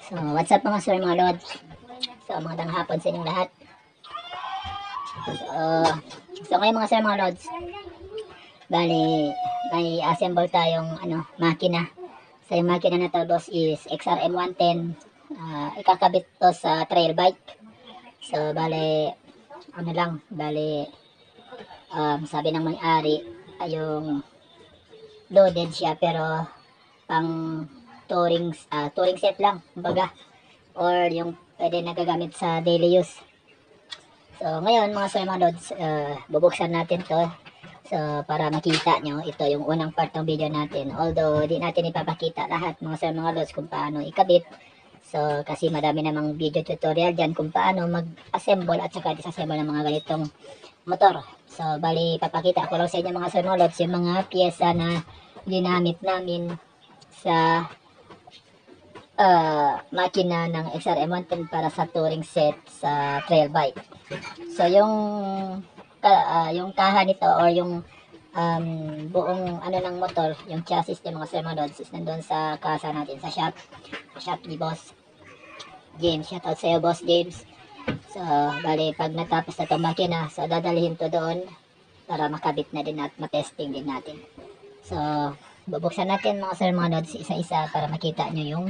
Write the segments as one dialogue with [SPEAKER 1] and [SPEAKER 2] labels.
[SPEAKER 1] So, what's up mga sir, mga lods? So, magandang hapon sa inyong lahat. So ngayon mga sir, mga lods, bali, may assemble tayong makina. So, yung makina na to, boss, is XRM110. Ikakabit to sa trail bike. So, bali, sabi ng may-ari, yung loaded siya, pero pang touring set lang, kumbaga, or yung pwede nagagamit sa daily use. So ngayon mga sir, mga lods, bubuksan natin to. So para makita nyo, ito yung unang part ng video natin, although di natin ipapakita lahat mga sir, mga lods, kung paano ikabit. So kasi madami namang video tutorial dyan kung paano mag-assemble at saka disassemble ng mga ganitong motor. So bali, papakita ko lang sa inyo mga sir, mga lods, yung mga pyesa na ginamit namin sa makina ng XRM110 para sa touring set sa trail bike. So yung kaha nito, or yung buong ng motor, yung chassis ng mga sermalods, is nandun sa kasa natin sa shop ni Boss James. Shout out sa iyo, Boss James. So bali, pag natapos na itong makina, so dadalhin to doon para makabit na din at matesting din natin. So bubuksan natin mga sir, mga lods, isa-isa para makita nyo yung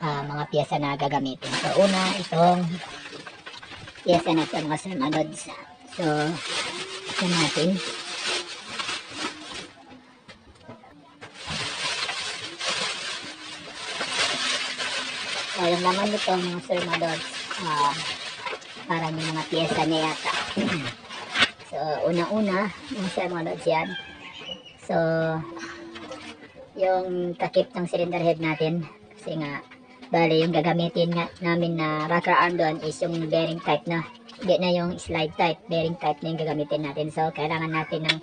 [SPEAKER 1] mga pyesa na gagamitin. So una, itong pyesa na ito mga sir, mga lods. So ito natin. So yung laman nito mga sir, mga lods, parang yung mga pyesa niya yata. So una-una mga sir, mga lods, yan. So yung takip ng cylinder head natin, kasi nga bali yung gagamitin nga namin na rocker arm doon is yung bearing type na, hindi na yung slide type, bearing type na yung gagamitin natin. So kailangan natin ng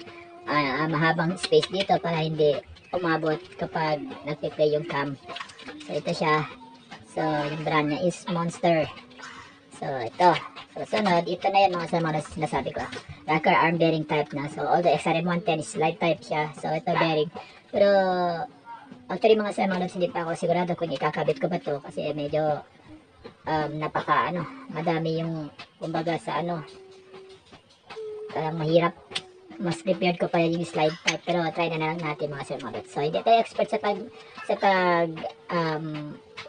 [SPEAKER 1] mahabang space dito para hindi umabot kapag nagpe-play yung cam. So ito siya. So yung brand niya is Monster. So ito. So sunod, ito na yan mga sa mga sinasabi ko, rocker arm bearing type na. So although XRM110 is slide type siya, so ito bearing. Pero actually mga sir, mga lods, hindi pa ako sigurado kung ikakabit ko ba to, kasi medyo madami yung kumbaga sa parang mahirap. Mas prepared ko pa yung slide type, pero try na lang natin mga sir, mga lods. So hindi tayo expert sa pag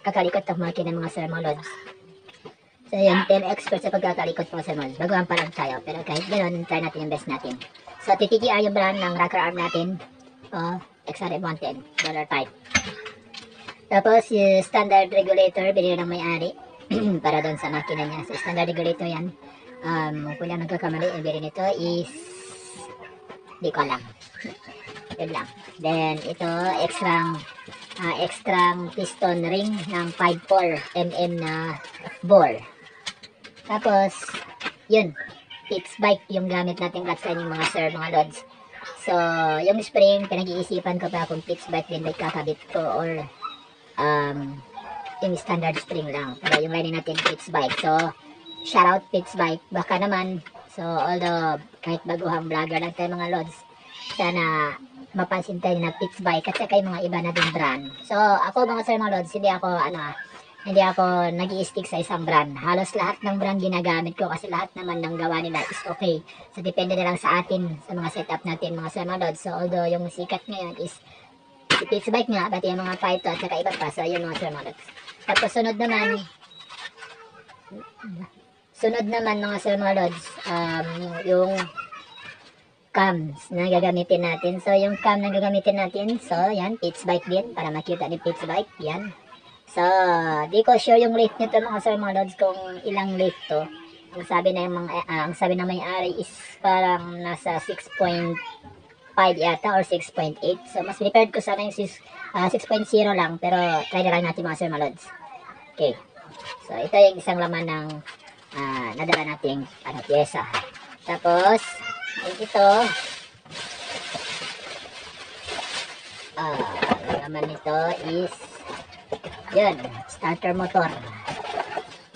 [SPEAKER 1] kakalikot ng makina mga sir, mga lods. So yun, tayo expert sa pagkakalikot mga sir, mga lods. Baguhan pa lang tayo, pero kahit ganoon, try natin yung best natin. So TTGR yung brand ng rocker arm natin, XRM110 dollar type. Tapos yung standard regulator, binili ng may-ari para doon sa makina niya. So standard regulator yan. Kung lang nagkakamali, yung binili nito is di ko alam. Yun lang. Then ito, extra piston ring ng 5.4 mm na bore. Tapos yun, Pitts bike yung gamit natin clutch line, yung mga sir, mga lods. So, yung spring, pinag-iisipan ko pa kung Pitts bike din may kakabit ko, or yung standard spring lang. Pero yung lining natin, Pitts bike. So, shout out Pitts bike. Baka naman, so although kahit baguhang vlogger lang tayo mga lods, sana mapansin tayo na Pitts bike at saka yung mga iba na din brand. So, ako mga sir, mga lods, hindi ako nag-i-stick sa isang brand. Halos lahat ng brand ginagamit ko kasi lahat naman ng gawa nila is okay. So depende na lang sa atin, sa mga setup natin mga sir, mga lods. So although yung sikat ngayon is si Pitts bike nga, pati yung mga 5 to at saka iba pa. So yun mga sir, mga lods. Tapos sunod naman mga sir, mga lods, yung cams na gagamitin natin. So yung cam na gagamitin natin, so yan, Pitts bike din, para makita ni Pitts bike, yan. So, di ko sure yung rate nito mga sir, mga lods, kung ilang rate to. Ang sabi ng may-ari is parang nasa 6.5 yata or 6.8. So, mas prepared ko sana yung 6.0 lang, pero try na lang natin mga sir, mga lods. Okay. So, ito yung isang laman ng nadala nating pyesa. Tapos, ito, yung laman nito is yun, starter motor.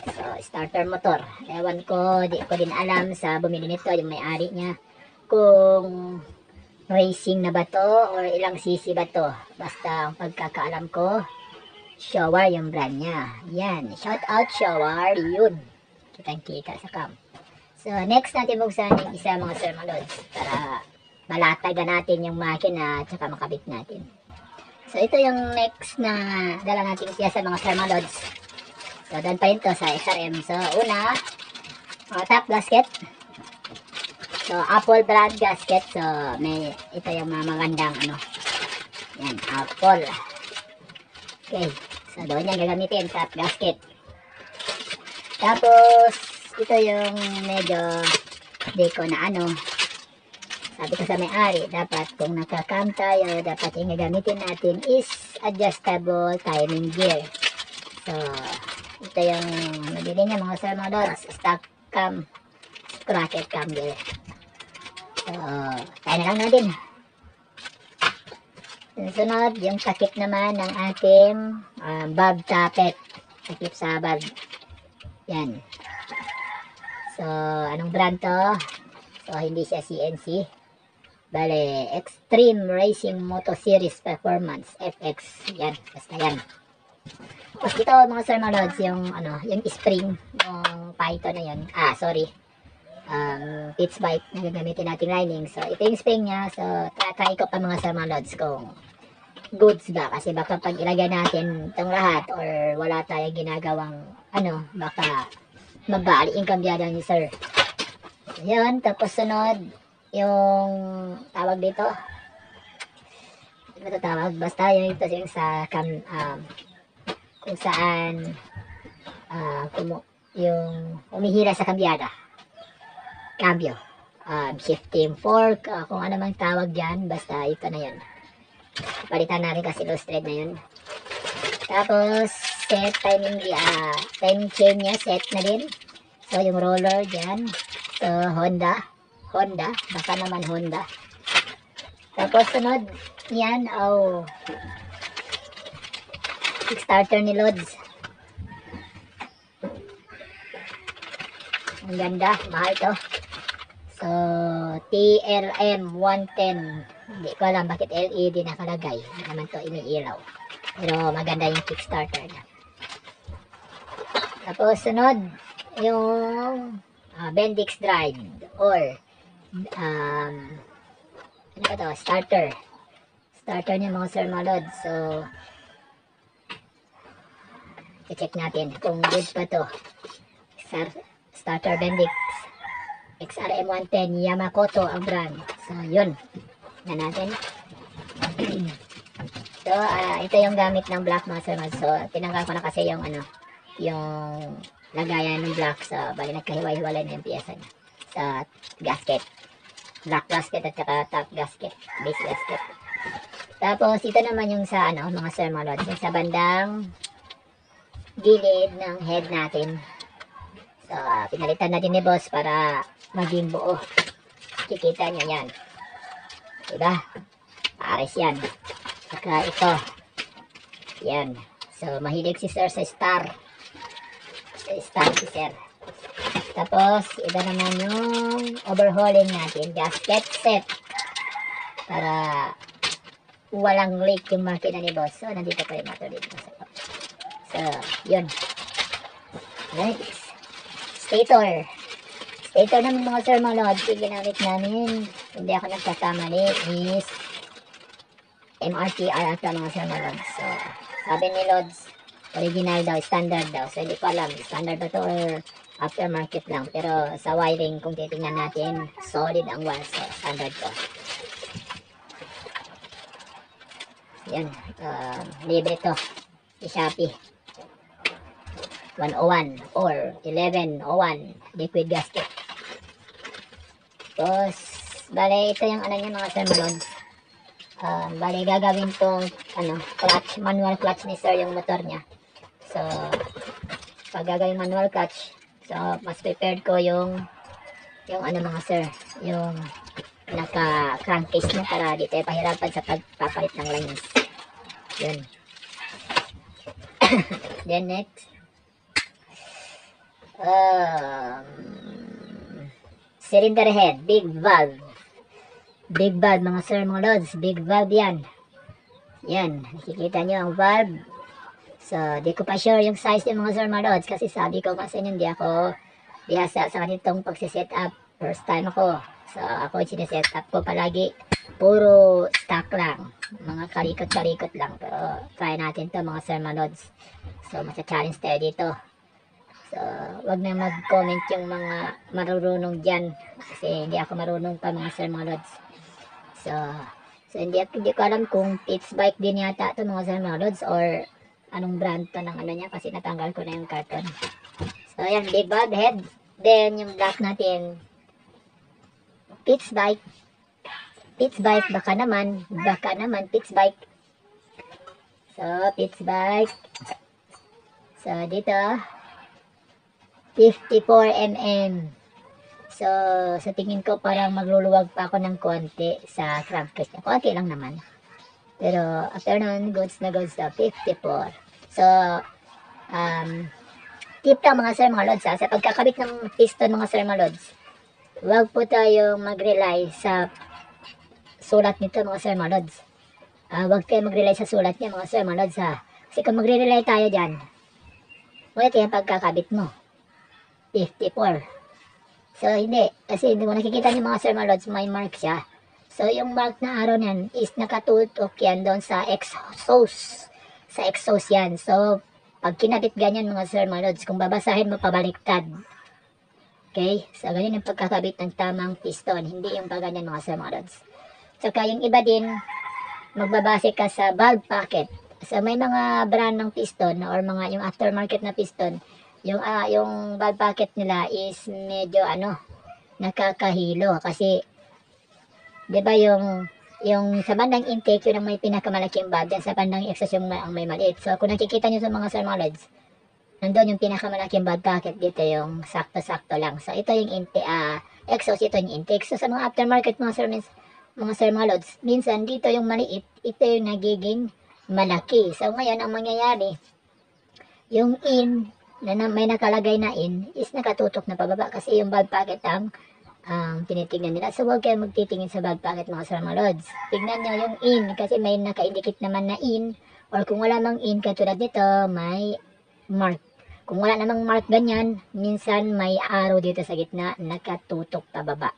[SPEAKER 1] So, starter motor. Ewan ko, di ko din alam sa bumili nito, yung may-ari niya, kung racing na ba to or ilang cc ba to. Basta ang pagkakaalam ko, Shower yung brand niya. Yan. Shout out Shower. Yun. Kitang-kita sa cam. So, next natin buksan yung isa mga sir mga lods para malatagan natin yung makina at saka makabit natin. So, ito yung next na dala natin siya sa mga sir mga lods. So, doon pa rin to sa SRM. So, una, top gasket. So, Apple brand gasket. So, may ito yung mga magandang ano. Yan, Apple. Okay. So, doon yan gagamitin, top gasket. Tapos, ito yung medyo di ko na ano. Sabi ko sa may-ari, dapat kung naka-cam tayo, dapat yung gagamitin natin is adjustable timing gear. So, ito yung nabili niya mga sir mga lods, stock cam, sprocket cam gear. So, tayo na lang natin. Sunod, yung takip naman ng ating bag tappet. Takip sa bag. Yan. So, anong brand to? So, hindi siya CNC. Bale, Extreme Racing Moto Series Performance FX. Yan, basta yan. Tapos ito mga sir mga lods, yung ano, yung spring, yung Python na yun. Sorry. Pitch bike na gagamitin natin lining. So, ito yung spring niya. So, try ko pa mga sir mga lods kung goods ba. Kasi baka pag ilagay natin itong lahat or wala tayong ginagawang ano, baka mabali yung kambyada ni sir. Yan, tapos sunod, yung tawag dito. Ano ito tawag? Basta yung ito yung sa kung saan yung umihira sa kambyada. Cambio. Shifting fork, kung ano mang tawag dyan, basta ito na yun. Palitan natin kasi loose thread na yun. Tapos, set timing chain niya, set na din. So, yung roller dyan. So, Honda, baka naman Honda. Tapos, sunod, yan, Kickstarter ni Lods. Ang ganda, mahal to. So, TLM 110. Hindi ko alam bakit LED nakalagay. Hindi naman to iniilaw. Pero maganda yung Kickstarter na. Tapos sunod, yung Bendix drive or ano ba to? Starter. Starter niya mga sir mga lods. So, i-check natin kung good pa to. Starter Bendix. XRM 110 Yamamoto ang brand. So, yun. Na natin. So, ito yung gamit ng black master. So, tinanggal ko na kasi yung ano, yung lagayan ng black. So, bali nagkahiwa-hiwalay na yung piyesa niya. Sa gasket. Black gasket at saka top gasket. Base gasket. Tapos, ito naman yung sa ano, mga sir mga lods. Yung sa bandang gilid ng head natin. So, pinalitan na din ni boss para maging buo. Kikita nyo yan. Diba? Pares yan. Saka ito. Yan. So, mahilig si sir sa star. Sa star si sir. Tapos, iba naman yung overhauling natin. Gasket set. Para walang leak yung makina ni boss. So, nandito pa yung motor dito. So, yun. Next. Stator. Stator naman mga sir mga lods. Yung ginamit namin. Hindi ako nagkakamali. Is MRTR ata mga sir mga lods. So, sabi ni Lods, original daw, standard daw. So, hindi ko alam. Standard ba to or aftermarket lang. Pero sa wiring, kung titingnan natin, solid ang wire. So, standard to. Yan. Libre to. Si Shopee. 101 or 1101 liquid gasket. Tapos, bale, ito yung ano niya mga sir mga lods. Bale, gagawin tong ano, clutch, manual clutch ni sir yung motor niya. So, pag gagawin manual clutch, so, mas prepared ko yung ano mga sir, yung naka crankcase niya para di tayo pahirapan sa pagpapalit ng lines. Yun. Then next, cylinder head, big valve. Big valve mga sir mga lods, big valve yan. Yan, nakikita nyo ang valve. So, di ko pa sure yung size ng mga sir mga lods kasi sabi ko kasi hindi ako bihasa sa ganitong pagsiset up. First time ako. So, ako sineset up ko palagi. Puro stock lang. Mga karikot-karikot lang. Pero, try natin to mga sir mga lods. So, masa-challenge tayo dito. So, wag na mag-comment yung mga marunong dyan. Kasi hindi ako marunong pa mga sir mga lods. So hindi ko alam kung Pitts Bike din yata ito mga sir mga lods or anong brand to ng ano niya kasi natanggal ko na yung carton. So, ayan, big bag head. Then, yung black natin, Pitts Bike. Pitts Bike, baka naman, Pitts Bike. So, Pitts Bike. So, dito, 54mm. So, sa tingin ko parang magluluwag pa ako ng konti sa crankcase niya. Konti lang naman. Pero, after nun, goods na 54. So, tip lang mga sir mga lods ha, sa pagkakabit ng piston mga sir mga lods, huwag po tayong mag-rely sa sulat nito mga sir mga lods. Huwag kayo mag-rely sa sulat niya mga sir mga lods ha. Kasi kung magre-rely tayo dyan, wala yung pagkakabit mo. 54. So, hindi. Kasi hindi mo nakikita niyo mga sir mga lods, may mark siya. So, yung mark na araw niyan is nakatutok yan doon sa exhaust. Sa exhaust yan. So, pag kinabit ganyan mga sir mga lods, kung babasahin mo pabaliktad. Okay? So, ganyan yung pagkakabit ng tamang piston. Hindi yung paganyan mga sir mga lods. Saka yung iba din, magbabase ka sa valve pocket. So, may mga brand ng piston or mga yung aftermarket na piston, yung valve pocket nila is medyo nakakahilo kasi 'di ba yung sa bandang intake yun ang may pinakamalaking valve, yan sa bandang exhaust yung ang may maliit. So kung nakikita niyo sa mga sir mga lods, nandoon yung pinakamalaking valve pocket, dito yung sakto-sakto lang. So ito yung exhaust, ito yung intake. So sa mga aftermarket mga sir mga lods, minsan dito yung maliit, ito yung nagiging malaki. So ngayon ang mangyayari, yung in na may nakalagay na in is nakatutok na pababa kasi yung valve pocket ang tinitingnan nila. So huwag kayo magtitingin sa valve pocket mga sir mga lods. Tignan nyo yung in kasi may naka-indicate naman na in, or kung wala mang in katulad dito may mark. Kung wala namang mark ganyan, minsan may arrow dito sa gitna nakatutok pababa.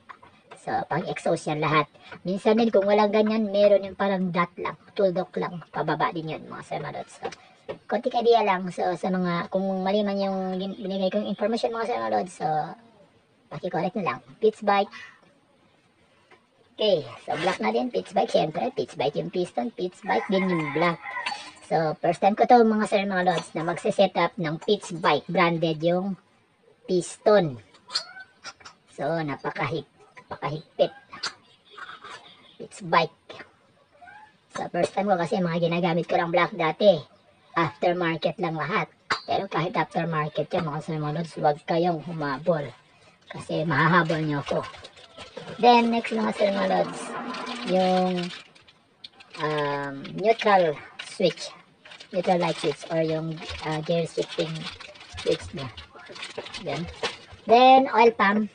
[SPEAKER 1] So pang exhaust yan lahat. Minsan din kung walang ganyan, meron yung parang dot lang, tuldok lang pababa din yun mga sir mga lods. So, konting idea lang. So, sa mga, kung mali man yung binigay kong information mga sir mga lods, so, paki-correct na lang. Pitts Bike. Okay, so black na din, Pitts Bike. Siyempre, Pitts Bike yung piston, Pitts Bike din yung black. So, first time ko to mga sir mga lods na magse-set up ng Pitts Bike. Branded yung piston. So, napakahigpit. Pitts Bike. So, first time ko kasi mga ginagamit ko lang black dati. Aftermarket lang lahat. Pero kahit aftermarket yan mga sir mga lods, huwag kayong humabol. Kasi mahahabol nyo ako. Then, next mga sir mga lods, yung neutral switch. Neutral light switch or yung gear shifting switch na. Yan. Then, oil pump.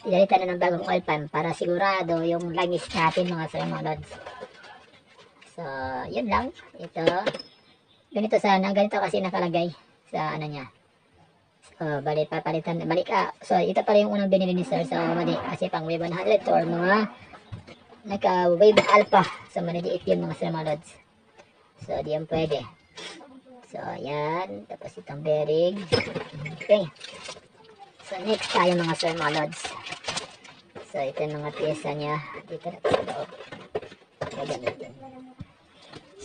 [SPEAKER 1] Pinalitan na ng bagong oil pump para sigurado yung langis natin mga sir mga lods. So, yun lang. Ito. Ganito sana. Ganito kasi nakalagay sa ano niya. So, bali papalitan. So, ito pala yung unang binili ni sir. So, mali. Kasi pang wave 100 or mga naka-wave alpha. So, maliliit yun mga sir mga lods. So, di yan pwede. So, yan. Tapos itong bearing. Okay. So, next tayo mga sir mga lods. So, ito yung mga pyesa niya. Dito na sa loob. Gagamitin.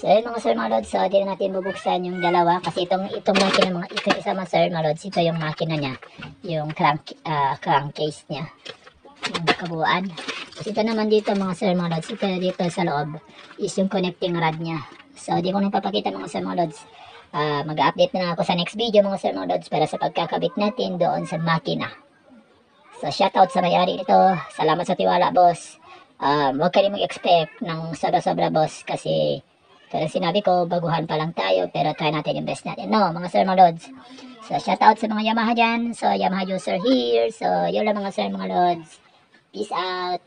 [SPEAKER 1] So yun mga sir mga lods, so di na natin bubuksan yung dalawa kasi itong makina, itong isa mga sir mga lods, ito yung makina niya, yung crankcase niya, yung kabuuan. Tapos ito naman dito mga sir mga lods, ito dito sa loob is yung connecting rod niya. So di ko nang papakita mga sir mga lods, mag-update na lang ako sa next video mga sir mga lods para sa pagkakabit natin doon sa makina. So shoutout sa may-ari nito, salamat sa tiwala boss. Huwag ka rin mag-expect ng sobra-sobra boss kasi pero sinabi ko, baguhan pa lang tayo, pero try natin yung best natin. No, mga sir, mga lods. So, shout out sa mga Yamaha dyan. So, Yamaha user here. So, yun lang mga sir, mga lods. Peace out.